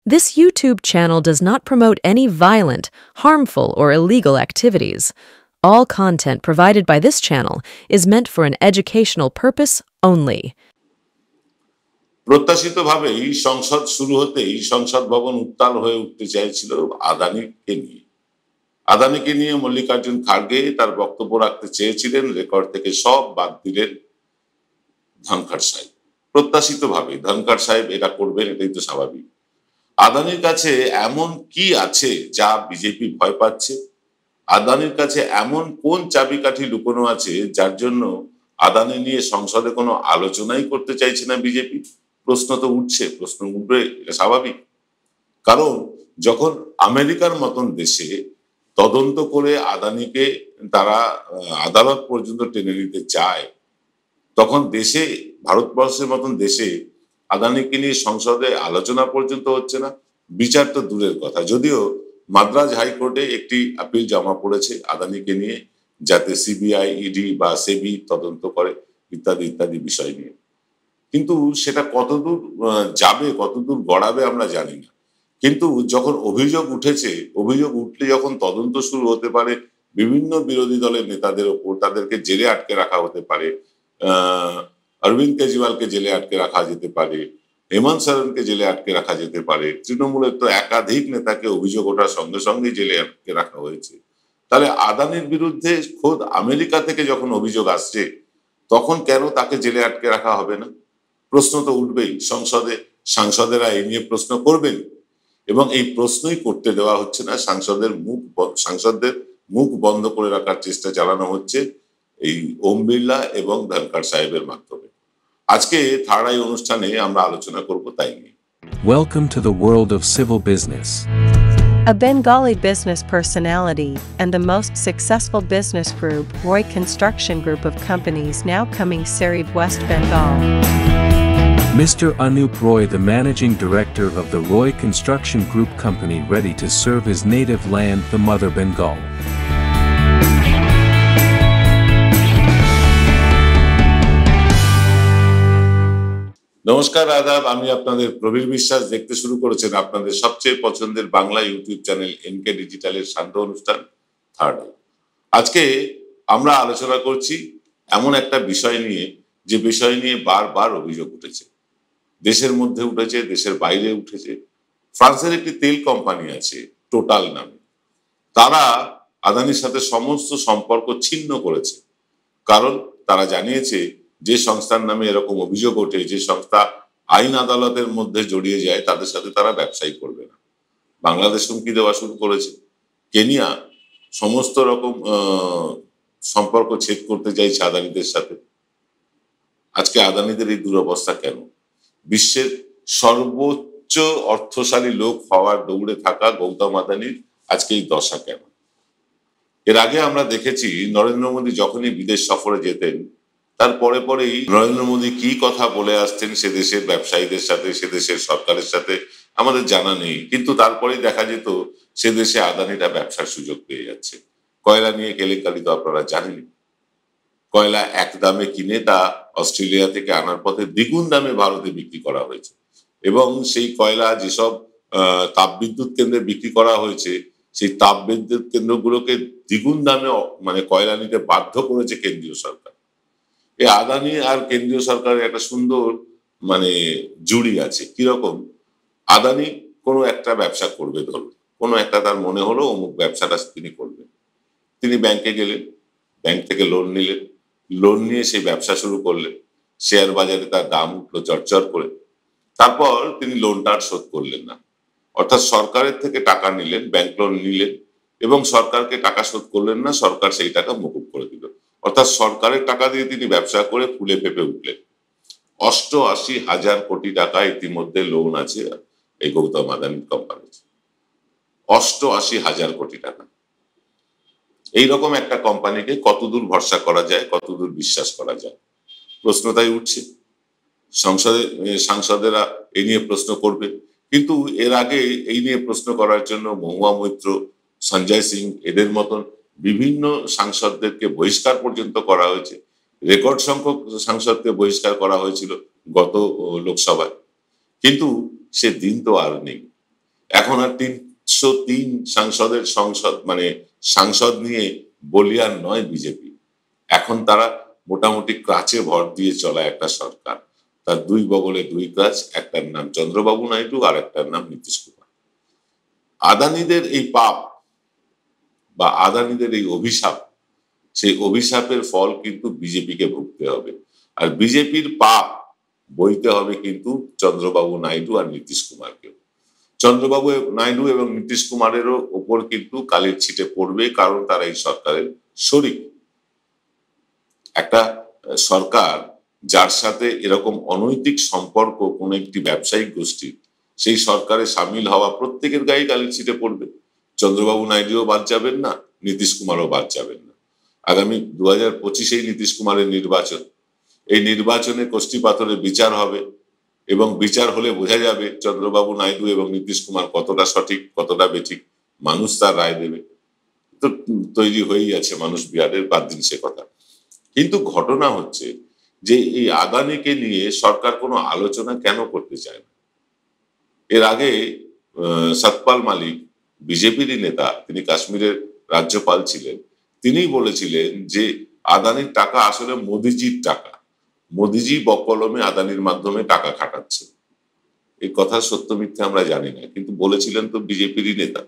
This YouTube channel does not promote any violent, harmful, or illegal activities. All content provided by this channel is meant for an educational purpose only. প্রত্যাশিতভাবেই সংসদ শুরু হতেই সংসদ ভবন উত্তাল হয়ে উঠতে চাইছিল আদানিকে নিয়ে মল্লিকার্জুন খাড়গে তার বক্তব্য রাখতে চেয়েছিলেন, রেকর্ড থেকে সব বাদ দিলেন ধনখড় সাহেব। প্রত্যাশিতভাবে ধনখড় সাহেব এটা করবেন, এটাই তো স্বাভাবিক। আদানির কাছে এমন কি আছে যা বিজেপি ভয় পাচ্ছে? আদানির কাছে এমন কোন চাবিকাঠি লুকোনো আছে যার জন্য আদানি নিয়ে সংসদে কোনো আলোচনাই করতে চাইছে না বিজেপি? প্রশ্ন তো উঠছে, প্রশ্ন উঠবে, এটা স্বাভাবিক। কারণ যখন আমেরিকার মতন দেশে তদন্ত করে আদানিকে তারা আদালত পর্যন্ত টেনে নিতে চায়, তখন দেশে, ভারতবর্ষের মতন দেশে আদানিকে নিয়ে সংসদে আলোচনা পর্যন্ত হচ্ছে না, বিচার তো দূরের কথা। যদিও মাদ্রাজ হাইকোর্টে একটি আপিল জমা পড়েছে আদানিকে নিয়ে, যাতে সিবিআই, ইডি বা সেবি তদন্ত করে ইত্যাদি ইত্যাদি বিষয় নিয়ে। কিন্তু সেটা কতদূর যাবে, কতদূর গড়াবে আমরা জানি না। কিন্তু যখন অভিযোগ উঠেছে, অভিযোগ উঠলে যখন তদন্ত শুরু হতে পারে বিভিন্ন বিরোধী দলের নেতাদের ওপর, তাদেরকে জেলে আটকে রাখা হতে পারে, অরবিন্দ কেজরিওয়ালকে জেলে আটকে রাখা যেতে পারে, হেমন্ত সোরেনকে জেলে আটকে রাখা যেতে পারে, তৃণমূলের তো একাধিক নেতাকে অভিযোগ ওঠার সঙ্গে সঙ্গে জেলে আটকে রাখা হয়েছে। তাহলে আদানির বিরুদ্ধে খোদ আমেরিকা থেকে যখন অভিযোগ আসছে, তখন কেন তাকে জেলে আটকে রাখা হবে না? প্রশ্ন তো উঠবেই। সাংসদেরা এই নিয়ে প্রশ্ন করবেন, এবং এই প্রশ্নই করতে দেওয়া হচ্ছে না। সাংসদদের মুখ বন্ধ করে রাখার চেষ্টা চালানো হচ্ছে এই ওম বিড়লা এবং ধনখড় সাহেবের মাধ্যমে। আজকে থার্ড আই অনুষ্ঠানে আমরা আলোচনা করব তাই নিয়ে। Welcome to the world of civil business. A Bengali business personality and the most successful business group, Roy Construction Group of companies, now coming Sarib, West Bengal. Mr. Anup Roy, the managing director of the Roy Construction Group company, ready to serve his native land, the mother Bengal. নমস্কার, আদাব। আমি আপনাদের প্রবীর বিশ্বাস। দেখতে শুরু করেছেন আপনাদের সবচেয়ে পছন্দের বাংলা ইউটিউব চ্যানেল এনকে ডিজিটালের শান্ত অনুষ্ঠান থার্ড আই। আজকে আমরা আলোচনা করছি এমন একটা বিষয় নিয়ে, যে বিষয় নিয়ে বারবার অভিযোগ উঠেছে, দেশের মধ্যে উঠেছে, দেশের বাইরে উঠেছে। ফ্রান্সের একটি তেল কোম্পানি আছে টোটাল নামে, তারা আদানির সাথে সমস্ত সম্পর্ক ছিন্ন করেছে। কারণ তারা জানিয়েছে যে সংস্থার নামে এরকম অভিযোগ ওঠে, যে সংস্থা আইন আদালতের মধ্যে জড়িয়ে যায়, তাদের সাথে তারা ব্যবসায়ী করবে না। বাংলাদেশ হুমকি দেওয়া শুরু করেছে, কেনিয়া সমস্ত রকম সম্পর্ক ছেদ করতে চাইছে আদানিদের সাথে। আজকে আদানিদের এই দুরবস্থা কেন? বিশ্বের সর্বোচ্চ অর্থশালী লোক হওয়ার দৌড়ে থাকা গৌতম আদানির আজকে এই দশা কেন? এর আগে আমরা দেখেছি নরেন্দ্র মোদী যখনই বিদেশ সফরে যেতেন, তার পরে পরেই নরেন্দ্র মোদী কি কথা বলে আসতেন সে দেশের ব্যবসায়ীদের সাথে, সে দেশের সরকারের সাথে আমাদের জানা নেই। কিন্তু তারপরেই দেখা যেত সে দেশে আদানিটা ব্যবসার সুযোগ পেয়ে যাচ্ছে। কয়লা নিয়ে কেলেঙ্কারি তো আপনারা জানেন। কয়লা এক দামে কিনে তা অস্ট্রেলিয়া থেকে আনার পথে দ্বিগুণ দামে ভারতে বিক্রি করা হয়েছে, এবং সেই কয়লা যেসব তাপবিদ্যুৎ কেন্দ্রে বিক্রি করা হয়েছে, সেই তাপবিদ্যুৎ কেন্দ্রগুলোকে দ্বিগুণ দামে মানে কয়লা নিতে বাধ্য করেছে কেন্দ্রীয় সরকার। এই আদানি আর কেন্দ্রীয় সরকারের একটা সুন্দর মানে জুড়ি আছে। কিরকম? আদানি কোনো একটা ব্যবসা করবে, ধরুন কোনো একটা তার মনে হলো অমুক ব্যবসাটা তিনি করবেন, তিনি ব্যাংকে গেলেন, ব্যাংক থেকে লোন নিলেন, লোন নিয়ে সেই ব্যবসা শুরু করলেন, শেয়ার বাজারে তার দাম উঠলো চরচর করে। তারপর তিনি লোনটা আর শোধ করলেন না, অর্থাৎ সরকারের থেকে টাকা নিলেন, ব্যাংক লোন নিলেন এবং সরকারকে টাকা শোধ করলেন না, সরকার সেই টাকা মকুব করে দিল। অর্থাৎ সরকারের টাকা দিয়ে তিনি ব্যবসা করে ফুলে ফেপে উঠলেন। 88,000 কোটি টাকা ইতিমধ্যে লোন আছে এই গৌতম আদানি কোম্পানির। 88,000 কোটি টাকা। এইরকম একটা কোম্পানিকে কতদূর ভরসা করা যায়, কতদূর বিশ্বাস করা যায়, প্রশ্ন তাই উঠছে। সাংসদেরা এই নিয়ে প্রশ্ন করবে। কিন্তু এর আগে এই নিয়ে প্রশ্ন করার জন্য মহুয়া মৈত্র, সঞ্জয় সিং, এদের মতন বিভিন্ন সাংসদদেরকে বহিষ্কার পর্যন্ত করা হয়েছে। রেকর্ড সংখ্যক সাংসদকে বহিষ্কার করা হয়েছিল গত লোকসভায়। কিন্তু সে দিন তো আর নেই। এখন আর 303 সাংসদের সংসদ মানে সাংসদ নিয়ে বলিয়ান নয় বিজেপি। এখন তারা মোটামুটি ক্রাচে ভর দিয়ে চলা একটা সরকার। তার দুই বগলে দুই ক্রাচ, একটার নাম চন্দ্রবাবু নাইডু আর একটার নাম নীতিশ কুমার। আদানিদের এই পাপ বা আদানিদের এই অভিশাপ, সেই অভিশাপের ফল কিন্তু বিজেপিকে ভুগতে হবে। আর বিজেপির পাপ বইতে হবে কিন্তু চন্দ্রবাবু নাইডু আর নীতিশ কুমারকে। চন্দ্রবাবু নাইডু এবং নীতিশ কুমারেরও ওপর কিন্তু কালির ছিটে পড়বে, কারণ তারা এই সরকারের শরিক। একটা সরকার যার সাথে এরকম অনৈতিক সম্পর্ক কোন একটি ব্যবসায়িক গোষ্ঠী, সেই সরকারে সামিল হওয়া প্রত্যেকের গায়ে কালির ছিটে পড়বে। চন্দ্রবাবু নাইডুও বাদ যাবেন না, নীতিশ কুমারও বাদ যাবেন না। আগামী 2025 নীতিশ কুমারের নির্বাচন। এই নির্বাচনে কষ্টি পাথরে বিচার হবে এবং বিচার হলে বোঝা যাবে চন্দ্রবাবু নাইডু এবং নীতিশ কুমার কতটা সঠিক কতটা বেঠিক। মানুষ তার রায় দেবে। তো তৈরি হয়েই আছে মানুষ বিহারের, বাদ দিন সে কথা। কিন্তু ঘটনা হচ্ছে যে এই আদানিকে নিয়ে সরকার কোনো আলোচনা কেন করতে চায় না। এর আগে সতপাল মালিক, বিজেপিরই নেতা, তিনি কাশ্মীরের রাজ্যপাল ছিলেন, তিনিই বলেছিলেন যে আদানির টাকা আসলে মোদিজির টাকা, মোদিজি বকলমে আদানির মাধ্যমে টাকা খাটাচ্ছে। এই কথা সত্য মিথ্যে আমরা জানি না, কিন্তু বলেছিলেন তো বিজেপিরই নেতা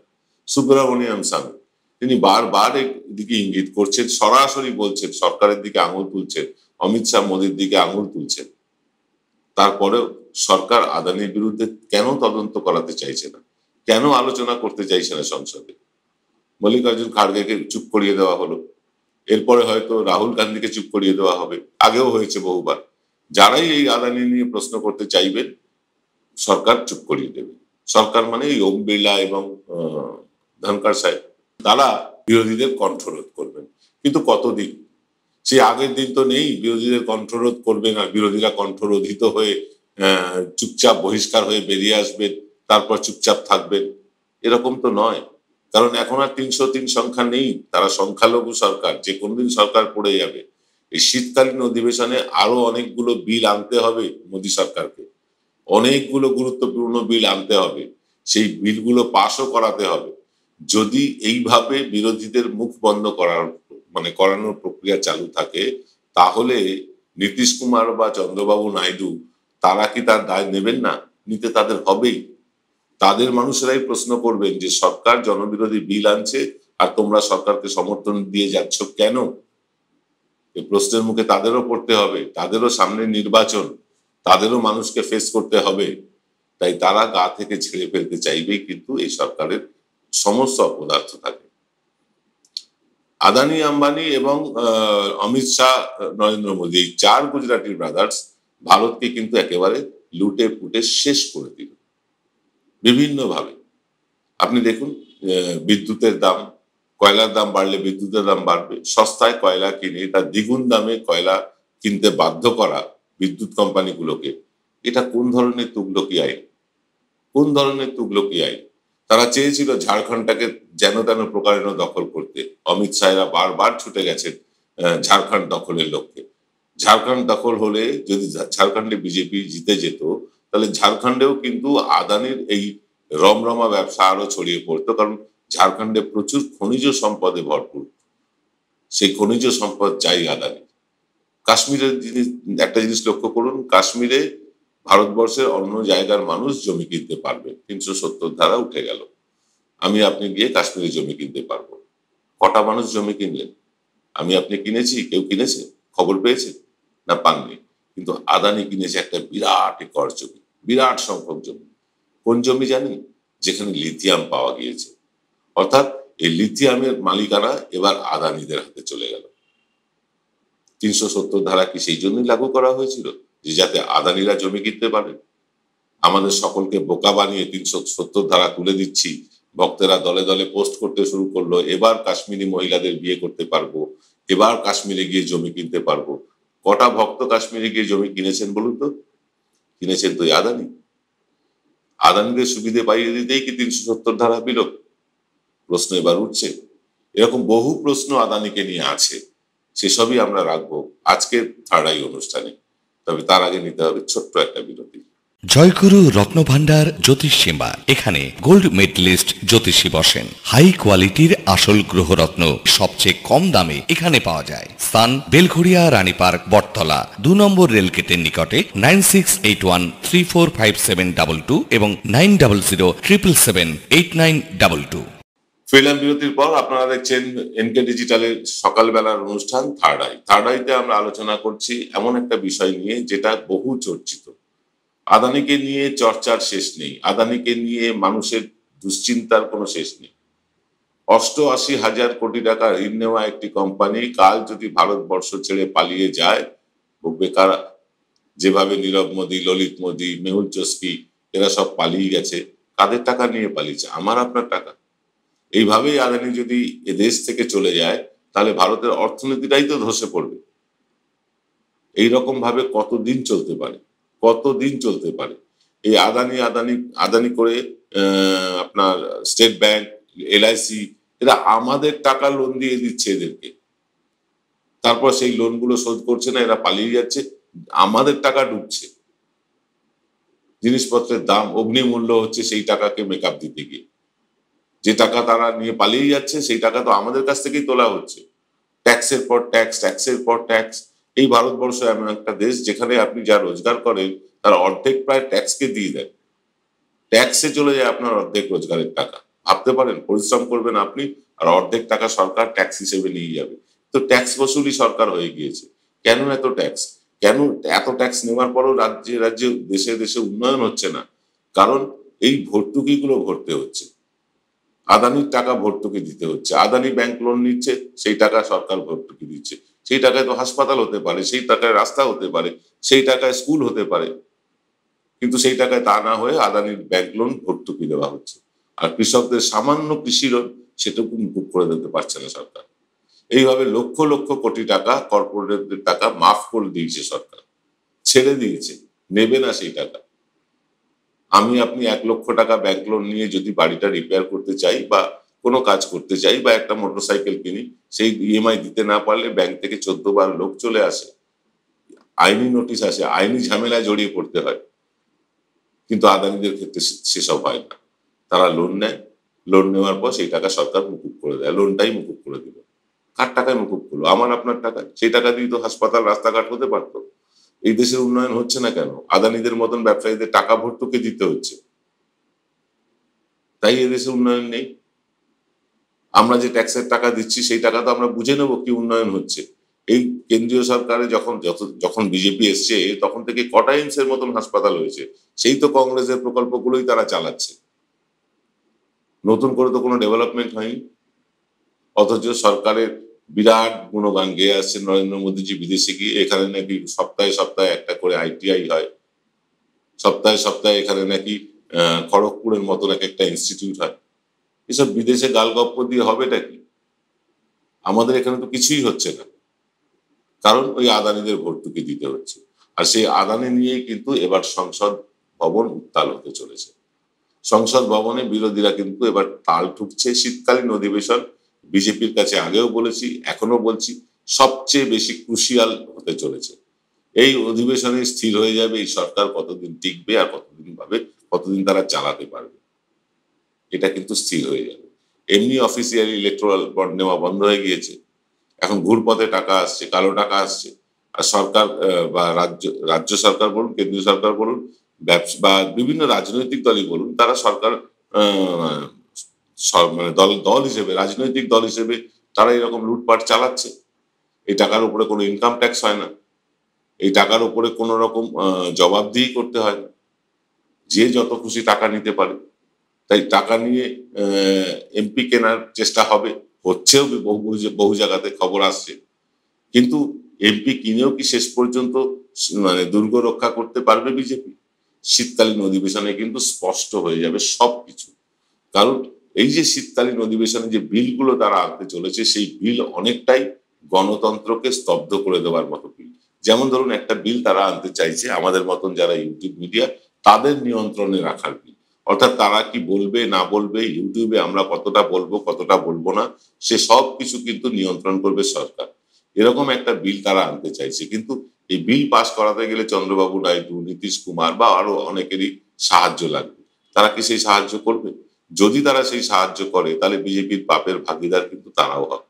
সুব্রমণিয়াম স্বামী। তিনি বারবার এদিকে ইঙ্গিত করছেন, সরাসরি বলছেন, সরকারের দিকে আঙুল তুলছেন, অমিত শাহ মোদির দিকে আঙুল তুলছেন। তারপরেও সরকার আদানির বিরুদ্ধে কেন তদন্ত করাতে চাইছে না, কেন আলোচনা করতে চাইছে না সংসদে? মল্লিকার্জুন খাড়গেকে চুপ করিয়ে দেওয়া হলো, এরপরে হয়তো রাহুল গান্ধীকে চুপ করিয়ে দেওয়া হবে, আগেও হয়েছে বহুবার। যারাই এই আদানি নিয়ে প্রশ্ন করতে চাইবেন সরকার চুপ করিয়ে দেবে। সরকার মানে এই ওম বিড়লা এবং ধনকর সাহেব, তারা বিরোধীদের কণ্ঠরোধ করবেন। কিন্তু কতদিন? সে আগের দিন তো নেই বিরোধীদের কণ্ঠরোধ করবেন আর বিরোধীরা কণ্ঠরোধিত হয়ে চুপচাপ বহিষ্কার হয়ে বেরিয়ে আসবেন, তারপর চুপচাপ থাকবেন। এরকম তো নয়, কারণ এখন আর 303 সংখ্যা নেই। তারা সংখ্যালঘু সরকার, যে কোনদিন সরকার পড়ে যাবে। এই শীতকালীন অধিবেশনে আরো অনেকগুলো বিল আনতে হবে মোদী সরকারকে, অনেকগুলো গুরুত্বপূর্ণ বিল আনতে হবে, সেই বিলগুলো পাশও করাতে হবে। যদি এইভাবে বিরোধীদের মুখ বন্ধ করানোর প্রক্রিয়া চালু থাকে, তাহলে নীতিশ কুমার বা চন্দ্রবাবু নাইডু তারা কি তার দায় নেবেন না? নিতে তাদের হবেই। তাদের মানুষেরাই প্রশ্ন করবেন যে সরকার জনবিরোধী বিল আনছে আর তোমরা সরকারকে সমর্থন দিয়ে যাচ্ছ কেন? এই প্রশ্নের মুখে তাদেরও পড়তে হবে, তাদেরও সামনে নির্বাচন, তাদেরও মানুষকে ফেস করতে হবে। তাই তারা গা থেকে ছেড়ে ফেলতে চাইবেই কিন্তু এই সরকারের সমস্ত অপদার্থ থাকে। আদানি, আম্বানি এবং অমিত শাহ, নরেন্দ্র মোদী, এই 4 গুজরাটি ব্রাদার্স ভারতকে কিন্তু একেবারে লুটে পুটে শেষ করে দিল বিভিন্ন ভাবে। আপনি দেখুন, বিদ্যুতের দাম, কয়লার দাম বাড়লে বিদ্যুতের দাম বাড়বে, সস্তায় কয়লা কিনে তার দ্বিগুণ দামে কয়লা কিনতে বাধ্য করা বিদ্যুৎ কোম্পানিগুলোকে, এটা কোন ধরনের তুগলকি আইন? কোন ধরনের তুগলকি আইন? তারা চেয়েছিল ঝাড়খণ্ডটাকে যেন তেন প্রকারেণ দখল করতে। অমিত শাহরা বারবার ছুটে গেছেন ঝাড়খণ্ড দখলের লক্ষ্যে। ঝাড়খণ্ড দখল হলে, যদি ঝাড়খণ্ডে বিজেপি জিতে যেত, তাহলে ঝাড়খণ্ডেও কিন্তু আদানির এই রমরমা ব্যবসা আরো ছড়িয়ে পড়তো, কারণ ঝাড়খণ্ডে প্রচুর খনিজ সম্পদে ভরপুর। সেই খনিজ সম্পদ চাই আদানি। কাশ্মীরের একটা জিনিস লক্ষ্য করুন, কাশ্মীরে ভারতবর্ষের অন্য জায়গার মানুষ জমি কিনতে পারবে। 370 ধারা উঠে গেল, আমি আপনি গিয়ে কাশ্মীরে জমি কিনতে পারবো। কটা মানুষ জমি কিনলেন? আমি আপনি কিনেছি? কেউ কিনেছে? খবর পেয়েছে না? পাননি। কিন্তু আদানি কিনেছে একটা বিরাট একর জমি, বিরাট সংখ্যক জমি। কোন জমি জানি? যেখানে লিথিয়াম পাওয়া গিয়েছে। অর্থাৎ এই লিথিয়ামের মালিকানা এবার আদানিদের হাতে চলে গেল। 370 ধারা কি সেই জন্যই লাগু করা হয়েছিল যে যাতে আদানিরা জমি কিনতে পারে? আমাদের সকলকে বোকা বানিয়ে 370 ধারা তুলে দিচ্ছি। ভক্তেরা দলে দলে পোস্ট করতে শুরু করলো, এবার কাশ্মীরি মহিলাদের বিয়ে করতে পারবো, এবার কাশ্মীরে গিয়ে জমি কিনতে পারবো। কটা ভক্ত কাশ্মীরে গিয়ে জমি কিনেছেন বলুন তো? কিনেছেন তো আদানি। আদানিদের সুবিধে পাইয়ে দিতেই কি 370 ধারা বিলোপ? প্রশ্ন এবার উঠছে। এরকম বহু প্রশ্ন আদানিকে নিয়ে আছে, সেসবই আমরা রাখবো আজকের থার্ড আই অনুষ্ঠানে। তবে তার আগে নিতে হবে ছোট্ট একটা বিরতি। জয়গুরু রত্নভান্ডার জ্যোতিষীমা, এখানে গোল্ড মেডেলিস্ট জ্যোতিষী বসেন। হাই কোয়ালিটির আসল গ্রহরত্ন সবচেয়ে কম দামে এখানে পাওয়া যায়। স্থান বেলঘড়িয়া রানী পার্ক, বটতলা, 2 নম্বর রেলগেটের নিকটে। 9681345722 এবং 9007778922। ফিল্ম বিরতির পর আপনারা দেখছেন এনকে ডিজিটালের সকালবেলার অনুষ্ঠান থার্ড আই। থার্ড আইতে আমরা আলোচনা করছি এমন একটা বিষয় নিয়ে যেটা বহু চর্চিত। আদানিকে নিয়ে চর্চার শেষ নেই, আদানিকে নিয়ে মানুষের দুশ্চিন্তার কোনো শেষ নেই। 88,000 কোটি টাকা ঋণ নেওয়া একটি কোম্পানি কাল যদি ভারতবর্ষ ছেড়ে পালিয়ে যায়, বেকার যেভাবে নীরব মোদী, ললিত মোদী, মেহুল চস্কি এরা সব পালিয়ে গেছে, কাদের টাকা নিয়ে পালিয়েছে? আমার আপনার টাকা। এইভাবেই আদানি যদি এ দেশ থেকে চলে যায় তাহলে ভারতের অর্থনীতিটাই তো ধসে পড়বে। এইরকম ভাবে কতদিন চলতে পারে, কতদিন চলতে পারে? এই আদানি আদানি আদানি করে আপনার স্টেট ব্যাংক, এলআইসি এরা আমাদের টাকা লোন দিয়ে দিচ্ছে এদেরকে, তারপর সেই লোনগুলো শোধ করছে না, এরা পালিয়ে যাচ্ছে, আমাদের টাকা ডুবছে। জিনিসপত্রের দাম অগ্নিমূল্য হচ্ছে সেই টাকাকে মেকআপ দিতে গিয়ে। যে টাকা তারা নিয়ে পালিয়ে যাচ্ছে সেই টাকা তো আমাদের কাছ থেকেই তোলা হচ্ছে, ট্যাক্সের পর ট্যাক্স, ট্যাক্সের পর ট্যাক্স। এই ভারতবর্ষ এমন একটা দেশ যেখানে আপনি যা রোজগার করেন তার অর্ধেক প্রায় ট্যাক্সকে দিয়ে দেন। ট্যাক্সে চলে যায় আপনার অর্ধেক রোজগারের টাকা। ভাবতে পারেন, পরিশ্রম করবেন আপনি আর অর্ধেক টাকা সরকার ট্যাক্স হিসেবে নিয়ে যাবে। তো ট্যাক্স বসুলি সরকার হয়ে গিয়েছে। কেন এত ট্যাক্স? কেন এত ট্যাক্স নেওয়ার পরও রাজ্যে রাজ্যে দেশে দেশে উন্নয়ন হচ্ছে না? কারণ এই ভর্তুকিগুলো ভরতে হচ্ছে, আদানির টাকা ভর্তুকি দিতে হচ্ছে। আদানি ব্যাংক লোন নিচ্ছে, সেই টাকা সরকার ভর্তুকি দিচ্ছে। সেই টাকায় তো হাসপাতাল হতে পারে, সেই টাকায় রাস্তা হতে পারে, সেই টাকায় স্কুল হতে পারে, কিন্তু সেই টাকায় তা না হয়ে আদানির ব্যাংক লোন ভর্তুকি দেওয়া হচ্ছে। আর কৃষকদের সামান্য কৃষি লোন সেটুকু মুকুব করে দিতে পারছে না সরকার। এইভাবে লক্ষ লক্ষ কোটি টাকা কর্পোরেটদের টাকা মাফ করে দিয়েছে সরকার, ছেড়ে দিয়েছে, নেবে না সেই টাকা। আমি আপনি 1 লক্ষ টাকা ব্যাংক লোন নিয়ে যদি বাড়িটা রিপেয়ার করতে চাই বা কোনো কাজ করতে চাই বা একটা মোটরসাইকেল কিনি, সেই ইএমআই দিতে না পারলে ব্যাংক থেকে 14 বার লোক চলে আসে, আইনি নোটিশ আসে, আইনি ঝামেলায় জড়িয়ে পড়তে হয়। কিন্তু আদানিদের ক্ষেত্রে সেসব হয় না। তারা লোন নেয়, লোন নেওয়ার পর সেই টাকা সরকার মুকুব করে দেয়, লোনটাই মুকুব করে দিল। কার টাকায় মুকুব করলো? আমার আপনার টাকায়। সেই টাকা দিয়ে তো হাসপাতাল, রাস্তাঘাট হতে পারতো। এই দেশের উন্নয়ন হচ্ছে না কেন? আদানিদের মতন ব্যবসায়ীদের টাকা ভর্তুকি দিতে হচ্ছে, তাই এদেশে উন্নয়ন নেই। আমরা যে ট্যাক্সের টাকা দিচ্ছি সেই টাকা তো আমরা বুঝে নেবো কি উন্নয়ন হচ্ছে। এই কেন্দ্রীয় সরকারে যখন বিজেপি এসছে তখন থেকে কটা এইমসের মতন হাসপাতাল হয়েছে, সেই তো কংগ্রেসের প্রকল্পগুলোই তারা চালাচ্ছে। নতুন করে তো কোনো ডেভেলপমেন্ট হয়নি। অথচ সরকারের বিরাট গুণগান গেয়ে আসছে নরেন্দ্র মোদীজি বিদেশে গিয়ে। এখানে নাকি সপ্তাহে সপ্তাহে একটা করে আইটিআই হয়, সপ্তাহে সপ্তাহে এখানে নাকি খড়গপুরের মতন একটা ইনস্টিটিউট হয়। এসব বিদেশে গালগপ্প দিয়ে হবেটা কি? আমাদের এখানে তো কিছুই হচ্ছে না, কারণ ওই আদানিদের ভর্তুকি দিতে হচ্ছে। আর সেই আদানি নিয়েই কিন্তু এবার সংসদ ভবন উত্তাল হতে চলেছে। সংসদ ভবনে বিরোধীরা কিন্তু এবার তাল ঠুকছে। শীতকালীন অধিবেশন বিজেপির কাছে আগেও বলেছি, এখনো বলছি, সবচেয়ে বেশি ক্রুশিয়াল হতে চলেছে। এই অধিবেশনে স্থির হয়ে যাবে এই সরকার কতদিন টিকবে আর কতদিন তারা চালাতে পারবে, এটা কিন্তু স্থির হয়ে যাবে। এমনি অফিসিয়ালি ইলেকট্রাল বন্ড নেওয়া বন্ধ হয়ে গিয়েছে, এখন ঘুরপথে টাকা আসছে, কালো টাকা আসছে। আর সরকার বা রাজ্য সরকার বলুন, কেন্দ্রীয় সরকার বলুন, বা বিভিন্ন রাজনৈতিক দলই বলুন, তারা সরকার মানে দল হিসেবে, রাজনৈতিক দল হিসেবে তারা এরকম লুটপাট চালাচ্ছে। এই টাকার উপরে কোনো ইনকাম ট্যাক্স হয় না, এই টাকার উপরে কোনো রকম জবাবদিহি করতে হয় না, যে যত খুশি টাকা নিতে পারে। তাই টাকা নিয়ে এমপি কেনার চেষ্টা হবে, হচ্ছেও, বহু জায়গাতে খবর আসছে। কিন্তু এমপি কিনেও কি শেষ পর্যন্ত মানে দুর্গ রক্ষা করতে পারবে বিজেপি? শীতকালীন অধিবেশনে কিন্তু স্পষ্ট হয়ে যাবে সবকিছু। কারণ এই যে শীতকালীন অধিবেশনে যে বিলগুলো তারা আনতে চলেছে, সেই বিল অনেকটাই গণতন্ত্রকে স্তব্ধ করে দেওয়ার মতো বিল। যেমন ধরুন, একটা বিল তারা আনতে চাইছে আমাদের মতন যারা ইউটিউব মিডিয়া, তাদের নিয়ন্ত্রণে রাখার বিল। অর্থাৎ তারা কি বলবে না বলবে, ইউটিউবে আমরা কতটা বলবো কতটা বলবো না, সে সব কিছু কিন্তু নিয়ন্ত্রণ করবে সরকার। এরকম একটা বিল তারা আনতে চাইছে। কিন্তু এই বিল পাস করাতে গেলে চন্দ্রবাবু নাইডু, নীতিশ কুমার বা আরো অনেকেরই সাহায্য লাগবে। তারা কি সেই সাহায্য করবে? যদি তারা সেই সাহায্য করে তাহলে বিজেপির পাপের ভাগিদার কিন্তু তারাও হবে।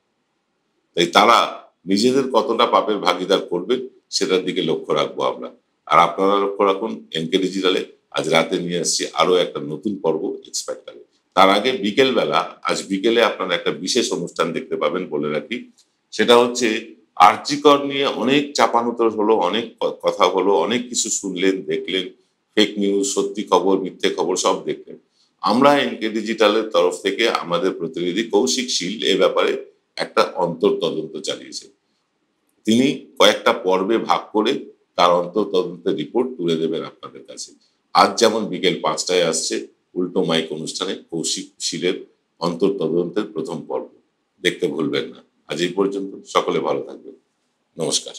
তাই তারা নিজেদের কতটা পাপের ভাগিদার করবেন সেটার দিকে লক্ষ্য রাখবো আমরা। আর আপনারা লক্ষ্য রাখুন এনকে ডিজিটালে আজ রাতে নিয়ে আসছি আরো একটা নতুন পর্ব এক্সপেক্টারে। তার আগে বিকেলবেলা, আজ বিকেলে আপনারা একটা বিশেষ অনুষ্ঠান দেখতে পাবেন বলে রাখি। সেটা হচ্ছে আরজিকর নিয়ে অনেক চাপানুতর হলো, অনেক কথা হলো, অনেক কিছু শুনলেন, দেখলেন, ফেক নিউজ, সত্যি খবর, মিথ্যে খবর সব দেখলেন। আমরা এনকে ডিজিটালের তরফ থেকে আমাদের প্রতিনিধি কৌশিক শীল এ ব্যাপারে একটা অন্তর্তদন্ত চালিয়েছেন। তিনি কয়েকটা পর্বে ভাগ করে তার অন্তর্তদন্তের রিপোর্ট তুলে দেবেন আপনাদের কাছে। আজ যেমন বিকেল 5টায় আসছে উল্টো মাইক অনুষ্ঠানে কৌশিক শীলের অন্তর্তদন্তের প্রথম পর্ব, দেখতে ভুলবেন না। আজ এই পর্যন্ত, সকলে ভালো থাকবেন, নমস্কার।